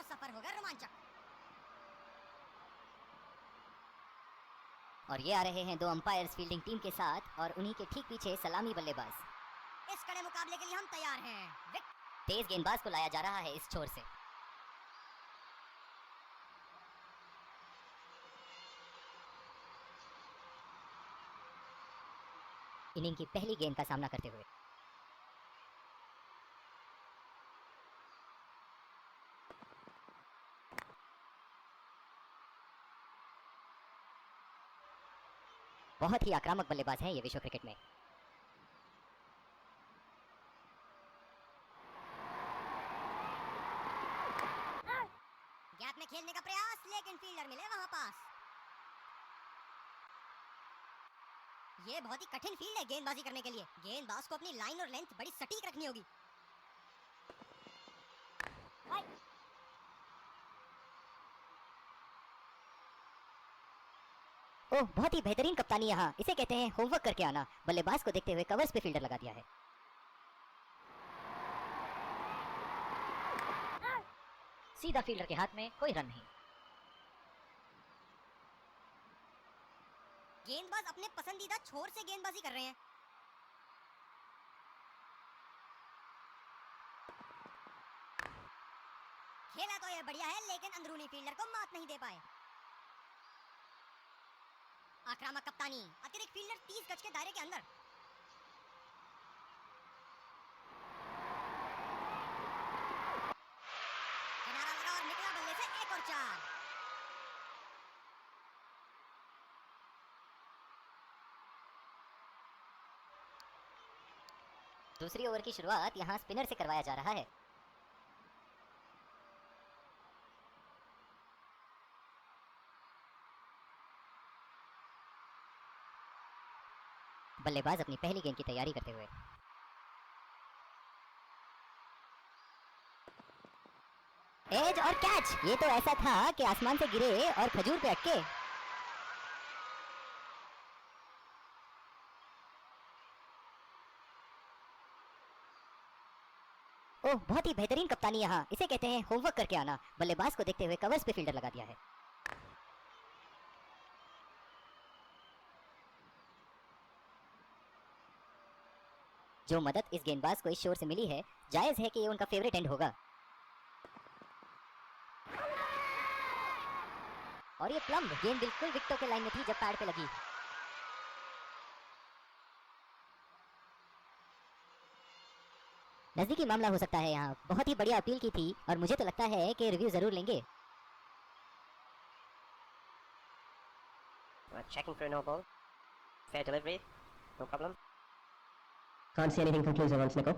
सफर होगा रोमांचक। और ये आ रहे हैं दो अंपायर्स फील्डिंग टीम के साथ और उन्हीं के ठीक पीछे सलामी बल्लेबाज। इस कड़े मुकाबले के लिए हम तैयार हैं। तेज गेंदबाज को लाया जा रहा है इस छोर से। इनिंग की पहली गेंद का सामना करते हुए बहुत ही आक्रामक बल्लेबाज हैं ये विश्व क्रिकेट में। गैप में खेलने का प्रयास, लेकिन फील्डर मिले वहां पास। ये बहुत ही कठिन फील्ड है गेंदबाजी करने के लिए। गेंदबाज को अपनी लाइन और लेंथ बड़ी सटीक रखनी होगी। ओह, बहुत ही बेहतरीन कप्तानी यहाँ। इसे कहते हैं होमवर्क करके आना। बल्लेबाज को देखते हुए कवर्स पे फील्डर लगा दिया है। सीधा फील्डर के हाथ में, कोई रन नहीं। गेंदबाज अपने पसंदीदा छोर से गेंदबाजी कर रहे हैं। खेला तो यह बढ़िया है, लेकिन अंदरूनी फील्डर को मात नहीं दे पाए। आक्रामक कप्तानी, अतिरिक्त फील्डर 30 गज के दायरे के अंदर। किनारा लगा और निकला बल्ले से एक और चार। दूसरी ओवर की शुरुआत यहाँ स्पिनर से करवाया जा रहा है। बल्लेबाज अपनी पहली गेंद की तैयारी करते हुए एज और कैच। ये तो ऐसा था कि आसमान से गिरे और खजूर पे अटके। ओह, बहुत ही बेहतरीन कप्तानी यहाँ। इसे कहते हैं होमवर्क करके आना। बल्लेबाज को देखते हुए कवर्स पे फील्डर लगा दिया है। जो मदद इस गेंदबाज को इस शोर से मिली है, जायज है कि ये उनका फेवरेट एंड होगा। और ये प्लम गेंद बिल्कुल विकेटों के लाइन में थी जब पैड पे लगी। नजदीकी मामला हो सकता है यहाँ। बहुत ही बढ़िया अपील की थी और मुझे तो लगता है कि रिव्यू जरूर लेंगे। Checking for a no ball. Fair delivery. No problem. Can't see anything conclusive on Snicko.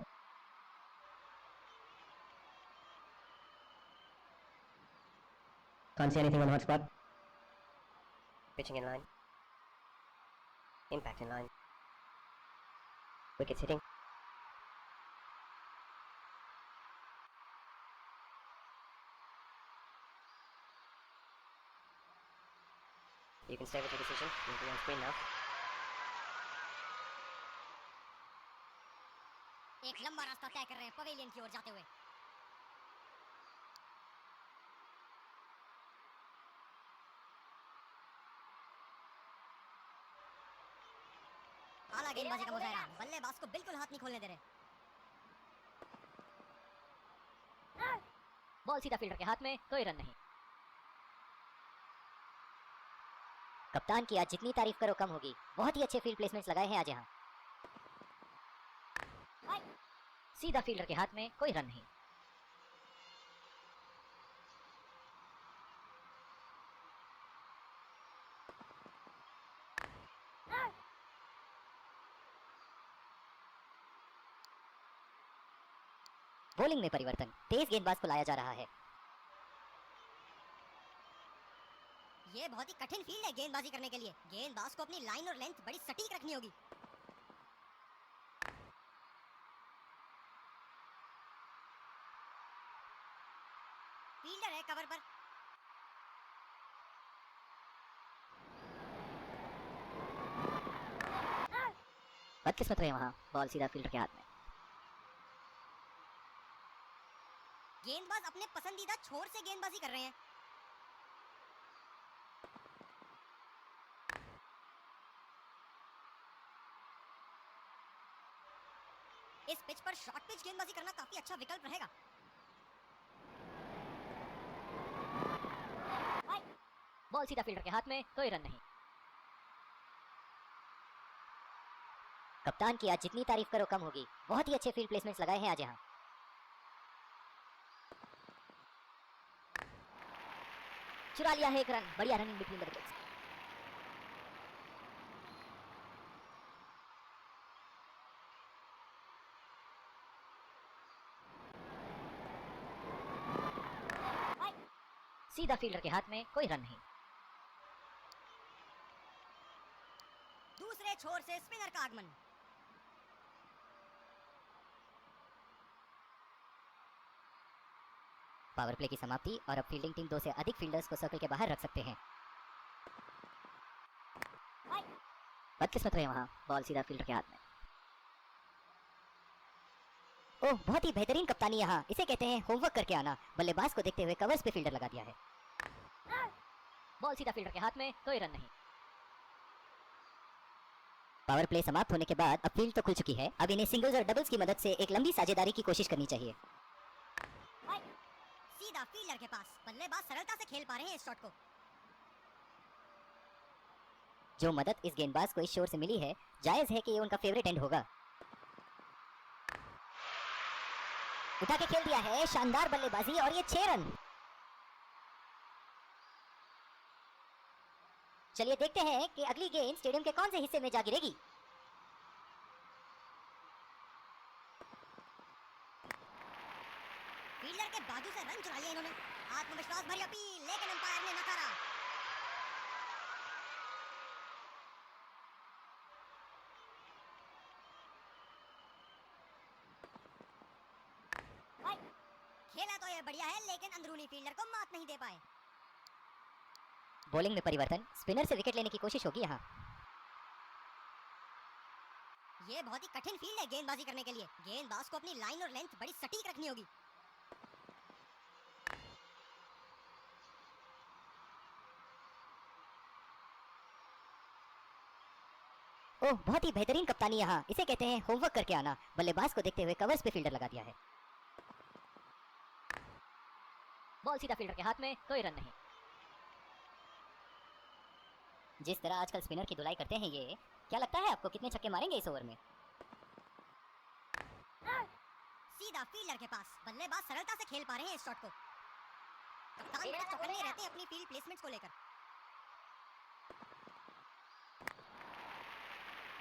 Can't see anything on hotspot. Pitching in line. Impact in line. Wickets hitting. You can stay with your decision. You'll be on screen now. एक लंबा रास्ता तय कर रहे हैं pavilion की ओर जाते हुए। आला गेंदबाजी का मुजाहरा, बल्लेबाज को बिल्कुल हाथ नहीं खोलने दे रहे। बॉल सीधा फील्डर के हाथ में, कोई रन नहीं। कप्तान की आज जितनी तारीफ करो कम होगी। बहुत ही अच्छे फील्ड प्लेसमेंट्स लगाए हैं आज यहाँ। सीधा फील्डर के हाथ में, कोई रन नहीं। बॉलिंग में परिवर्तन, तेज गेंदबाज को लाया जा रहा है। ये बहुत ही कठिन फील्ड है गेंदबाजी करने के लिए। गेंदबाज को अपनी लाइन और लेंथ बड़ी सटीक रखनी होगी। फील्डर है कवर पर। बदकिस्मत रहे वहां, बॉल सीधा फील्डर के हाथ में। गेंदबाज अपने पसंदीदा छोर से गेंदबाजी कर रहे हैं। इस पिच पर शॉर्ट पिच गेंदबाजी करना काफी अच्छा विकल्प रहेगा। बॉल सीधा फील्डर के हाथ में, कोई रन नहीं। कप्तान की आज जितनी तारीफ करो कम होगी। बहुत ही अच्छे फील्ड प्लेसमेंट्स लगाए हैं आज यहाँ। चुरा लिया है एक रन। बढ़िया रनिंग बिटवीन द विकेट्स। सीधा फील्डर के हाथ में, कोई रन नहीं। दूसरे छोर से स्पिनर का आगमन। पावर प्ले की समाप्ति और अब फील्डिंग टीम 2 से अधिक फील्डर्स को सर्कल के बाहर रख सकते हैं। बदकिस्मत रहे वहां, बॉल सीधा फील्डर के हाथ में। ओह, बहुत ही बेहतरीन कप्तानी यहाँ। इसे कहते हैं होमवर्क करके आना। बल्लेबाज को देखते हुए कवर्स पे फील्डर लगा दिया है। बॉल सीधा फील्डर के हाथ में, कोई रन नहीं। पावर प्ले समाप्त होने के बाद अब फील्ड तो खुल चुकी है। अब इन्हें सिंगल्स और डबल्स की मदद से एक लंबी साझेदारी की कोशिश करनी चाहिए। सीधा फील्डर के पास। बल्लेबाज सरलता से खेल पा रहे हैं इस शॉट को। जो मदद इस गेंदबाज को इस शोर से मिली है, जायज है कि ये उनका फेवरेट एंड होगा। उठा के खेल दिया है, शानदार बल्लेबाजी, और ये 6 रन। चलिए देखते हैं कि अगली गेंद स्टेडियम के कौन से हिस्से में जा गिरेगी। फील्डर के बाजू से रन चुरा लिया इन्होंने। आत्मविश्वास भरी अपील, लेकिन अंपायर ने नकारा। खेला तो ये बढ़िया है, लेकिन अंदरूनी फील्डर को मात नहीं दे पाए। बॉलिंग में परिवर्तन। स्पिनर से विकेट लेने की कोशिश होगी यहाँ। ये बहुत ही कठिन फील्ड है गेंदबाजी करने के लिए। गेंदबाज को अपनी लाइन और लेंथ बड़ी सटीक रखनी होगी। ओह, बहुत ही बेहतरीन कप्तानी यहाँ। इसे कहते हैं होमवर्क करके आना। बल्लेबाज को देखते हुए कवर्स पे फील्डर लगा दिया है। बॉल सीधा फील्डर के हाथ में, कोई रन नहीं। जिस तरह आजकल स्पिनर की धुलाई करते हैं ये, क्या लगता है आपको कितने छक्के मारेंगे इस ओवर में? सीधा फील्डर के पास। बल्लेबाज सरलता से खेल पा रहे हैं इस शॉट को। कप्तान बड़े चौकन्ने रहते हैं अपनी फील्ड प्लेसमेंट्स को लेकर।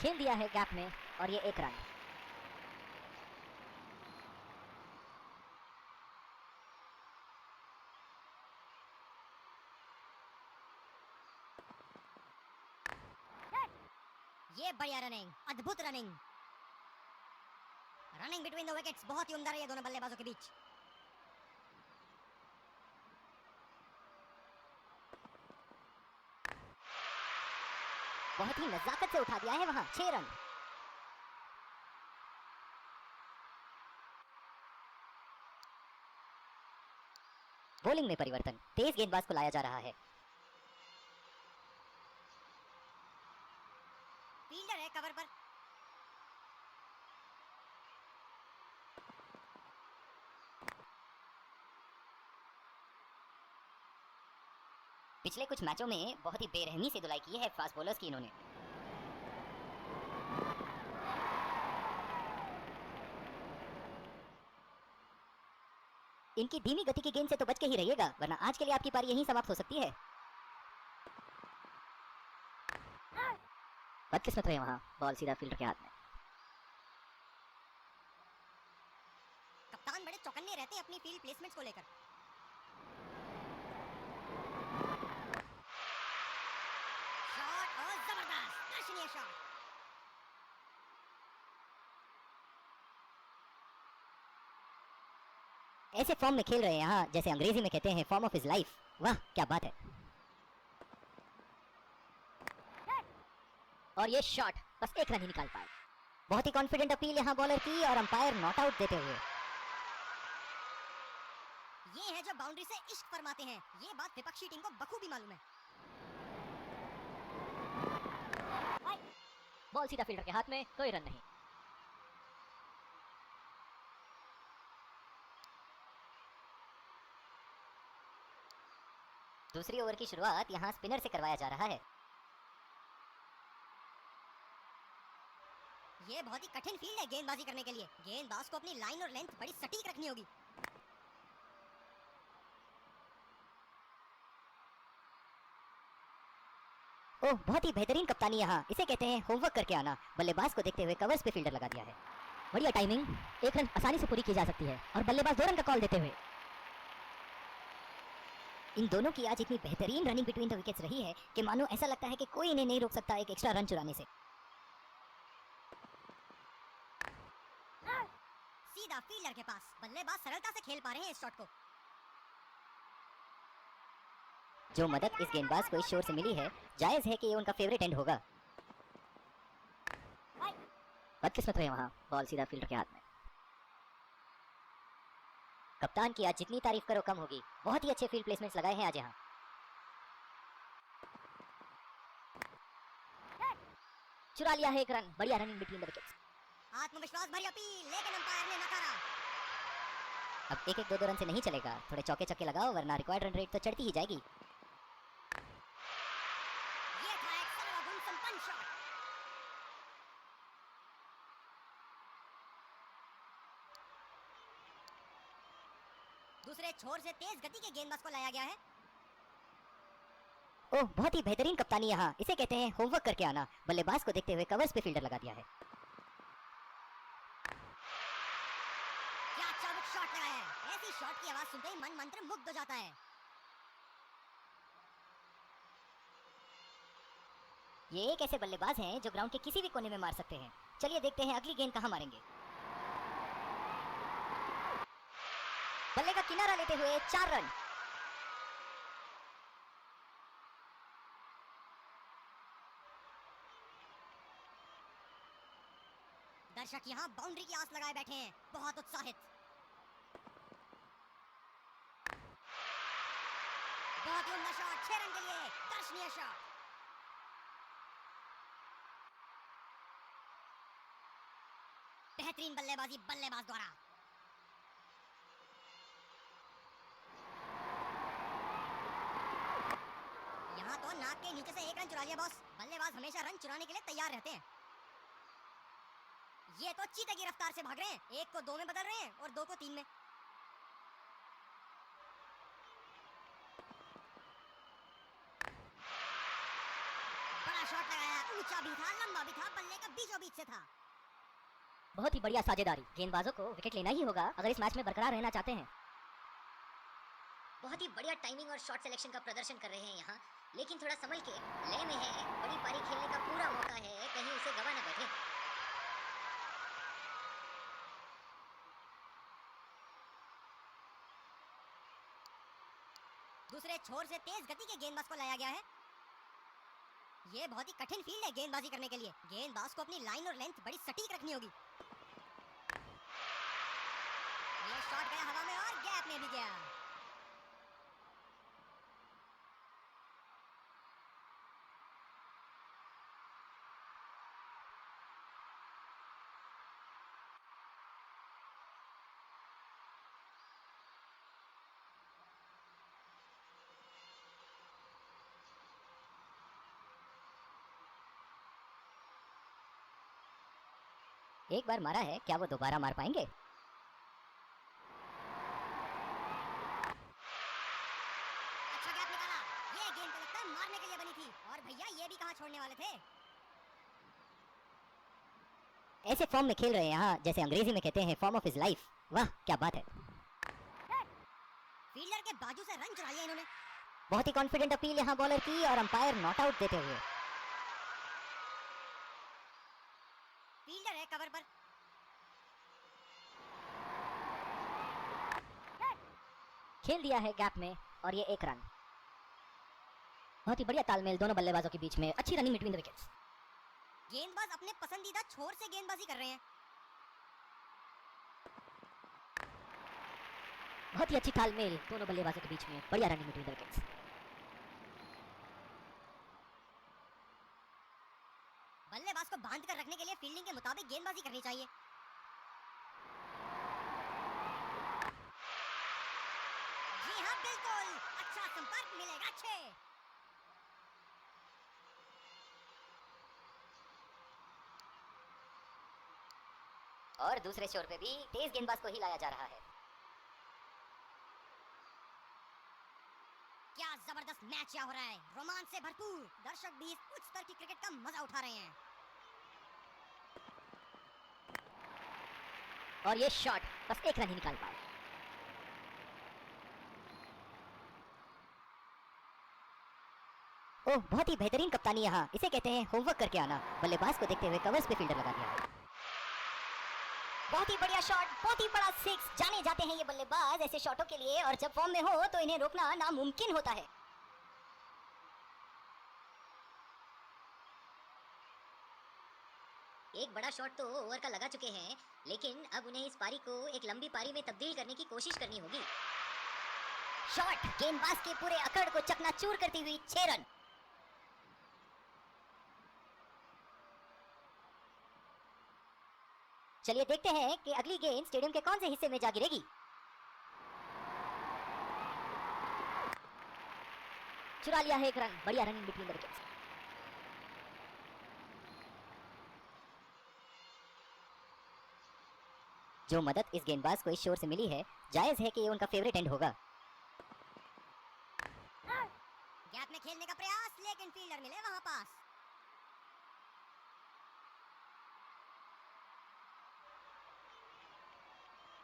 खेल दिया है गैप में, और ये 1 रन। ये बढ़िया रनिंग, अद्भुत running. Running between the wickets बहुत ही उम्दा रही है दोनों बल्लेबाजों के बीच। बहुत ही नजाकत से उठा दिया है वहां। 6 रन। बॉलिंग में परिवर्तन। तेज गेंदबाज को लाया जा रहा है। फील्डर है कवर पर। पिछले कुछ मैचों में बहुत ही बेरहमी से धुलाई की है फास्ट बॉलर्स की इन्होंने। इनकी धीमी गति की गेंद से तो बच के ही रहिएगा, वरना आज के लिए आपकी पारी यहीं समाप्त हो सकती है। बदकिस्मत रहे वहां, बॉल सीधा फील्डर के हाथ में। कप्तान बड़े चौकन्ने रहते हैं अपनी फील्ड प्लेसमेंट्स को लेकर। शॉट और जबरदस्त दर्शनीय शॉट। ऐसे फॉर्म में खेल रहे हैं यहाँ, जैसे अंग्रेजी में कहते हैं फॉर्म ऑफ हिज लाइफ। वाह क्या बात है। और ये शॉट बस 1 रन ही निकाल पाए। बहुत ही कॉन्फिडेंट अपील यहाँ बॉलर की, और अंपायर नॉट आउट देते हुए। ये है जो बाउंड्री से इश्क फरमाते हैं। ये बात विपक्षी टीम को बखूबी मालूम है। बॉल सीधा फील्डर के हाथ में, कोई रन नहीं। दूसरी ओवर की शुरुआत यहाँ स्पिनर से करवाया जा रहा है। ये बहुत ही कठिन फील्ड है गेंदबाजी करने के लिए। गेंदबाज को अपनी लाइन और लेंथ बड़ी सटीक रखनी होगी। ओह, बहुत ही बेहतरीन कप्तानी यहाँ, इसे कहते हैं होमवर्क करके आना। बल्लेबाज को देखते हुए कवर्स पे फील्डर लगा दिया है। बढ़िया टाइमिंग, एक रन आसानी से पूरी की जा सकती है और बल्लेबाज 2 रन का कॉल देते हुए। इन दोनों की आज इतनी बेहतरीन रनिंग बिटवीन द विकेट्स रही है कि मानो ऐसा लगता है कि कोई इन्हें नहीं रोक सकता एक एक्स्ट्रा रन चुराने से। सीधा फील्डर के पास। बल्लेबाज सरलता से खेल पा रहे हैं इस शॉट को। जो मदद इस गेंदबाज को इस शोर से मिली है, जायज है कि ये उनका फेवरेट एंड होगा। बदकिस्मत रहे वहां, बॉल सीधा फील्डर के हाथ में। कप्तान की आज जितनी तारीफ करो कम होगी। बहुत ही अच्छे फील्ड प्लेसमेंट्स लगाए हैं आज यहाँ। चुरा लिया है एक रन। बढ़िया रनिंग बिटवीन द विकेट्स। आत्मविश्वास भरी अपील, लेकिन अंपायर ने नकारा। अब एक 2 रन से नहीं चलेगा, थोड़े चौके चक्के लगाओ वरना रिक्वायर्ड रन रेट तो चढ़ती ही जाएगी। ये था एक सर्वगुण संपन्न शॉट। दूसरे छोर से तेज गति के गेंदबाज को लाया गया है। ओह, बहुत ही बेहतरीन कप्तानी यहाँ, इसे कहते हैं होमवर्क करके आना। बल्लेबाज को देखते हुए कवर्स पे फील्डर लगा दिया है। क्या चाबुक शॉट लगाया है। ऐसी शॉट की आवाज सुनते ही मन मंत्र मुग्ध हो जाता है। ये एक ऐसे बल्लेबाज हैं जो ग्राउंड के किसी भी कोने में मार सकते हैं। चलिए देखते हैं अगली गेंद कहां मारेंगे। बल्ले का किनारा लेते हुए 4 रन। दर्शक यहाँ बाउंड्री की आस लगाए बैठे हैं, बहुत उत्साहित। बहुत ही उम्दा शॉट, 6 रन के लिए दर्शनीय शॉट। बेहतरीन बल्लेबाजी बल्लेबाज द्वारा। यहाँ तो नाक के नीचे से 1 रन चुरा लिया बॉस। बल्लेबाज हमेशा रन चुराने के लिए तैयार रहते हैं। ये तो चीते की रफ्तार से भाग रहे हैं। 1 को 2 में बदल रहे हैं और 2 को 3 में। बड़ा शॉट लगाया, ऊंचा भी था, लंबा भी था, बल्ले का बीचों बीच से था। बहुत ही बढ़िया साझेदारी। गेंदबाजों को विकेट लेना ही होगा अगर इस मैच में बरकरार रहना चाहते हैं। बहुत ही बढ़िया टाइमिंग और शॉट सिलेक्शन का प्रदर्शन कर रहे हैं यहाँ, लेकिन थोड़ा संभल के, लय में है। बड़ी पारी खेलने का पूरा मौका है, कहीं उसे गवा न बैठे। दूसरे छोर से तेज गति के गेंदबाज को लाया गया है। ये बहुत ही कठिन फील्ड है गेंदबाजी करने के लिए। गेंदबाज को अपनी लाइन और लेंथ बड़ी सटीक रखनी होगी। ये शॉट गया हवा में और गैप में भी गया। एक बार मारा है, क्या वो दोबारा मार पाएंगे? अच्छा गैप निकाला। ये गेंद तो लगता है मारने के लिए बनी थी। और भैया ये भी कहाँ छोड़ने वाले थे। ऐसे फॉर्म में खेल रहे हैं यहाँ, जैसे अंग्रेजी में कहते हैं फॉर्म ऑफ हिज लाइफ। वाह क्या बात है। फील्डर के बाजू से रन चुरा लिया इन्होंने। बहुत ही कॉन्फिडेंट अपील यहाँ बॉलर की और अंपायर नॉट आउट देते हुए। फील्डर है कवर पर। खेल दिया है गैप में और ये 1 रन। बहुत ही बढ़िया तालमेल दोनों बल्लेबाजों के बीच में, अच्छी रनिंग बिटवीन द विकेट्स। गेंदबाज अपने पसंदीदा छोर से गेंदबाजी कर रहे हैं। बहुत ही अच्छी तालमेल दोनों बल्लेबाजों के बीच में, बढ़िया रनिंग बिटवीन द विकेट्स। बल्लेबाज को बांध कर रखने के लिए फील्डिंग के मुताबिक गेंदबाजी करनी चाहिए। जी हाँ बिल्कुल, अच्छा संपर्क मिलेगा अच्छे। और दूसरे छोर पे भी तेज गेंदबाज को ही लाया जा रहा है। क्या जबरदस्त मैच यहाँ हो रहा है, रोमांच से भरपूर। दर्शक भी इस उच्च स्तर की क्रिकेट का मजा उठा रहे हैं। और ये शॉट बस एक रन ही निकाल पाए। ओह, बहुत ही बेहतरीन कप्तानी यहाँ, इसे कहते हैं होमवर्क करके आना। बल्लेबाज को देखते हुए कवर्स पे फील्डर लगा दिया है। बहुत ही बढ़िया शॉट, बहुत ही बड़ा सिक्स। जाने जाते हैं ये बल्लेबाज ऐसे शॉटों के लिए, और जब फॉर्म में हो तो इन्हें रोकना नामुमकिन होता है। एक बड़ा शॉट तो ओवर का लगा चुके हैं, लेकिन अब उन्हें इस पारी को एक लंबी पारी में तब्दील करने की कोशिश करनी होगी। शॉट गेंदबाज के पूरे अकड़ को चकनाचूर करती हुई 6 रन। चलिए देखते हैं कि अगली गेंद स्टेडियम के कौन से हिस्से में जा गिरेगी। चुरा लिया है एक रन, बढ़िया रनिंग बिटवीन द विकेट्स। जो मदद इस गेंदबाज को इस शोर से मिली है, जायज है कि ये उनका फेवरेट एंड होगा। गैप में खेलने का प्रयास, लेकिन फील्डर मिले वहां पास।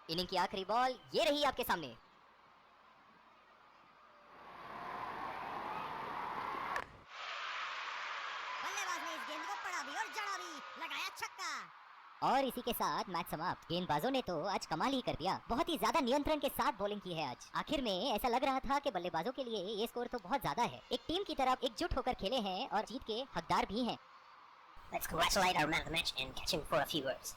इनिंग की आखिरी बॉल ये रही आपके सामने। बल्लेबाज ने इस गेंद को पढ़ा भी और जड़ा भी, लगाया छक्का। और इसी के साथ मैच समाप्त। गेंदबाजों ने तो आज कमाल ही कर दिया, बहुत ही ज्यादा नियंत्रण के साथ बॉलिंग की है आज। आखिर में ऐसा लग रहा था कि बल्लेबाजों के लिए ये स्कोर तो बहुत ज्यादा है। एक टीम की तरफ एकजुट होकर खेले हैं और जीत के हकदार भी हैं। Let's congratulate our man of the match and catch him for a few words.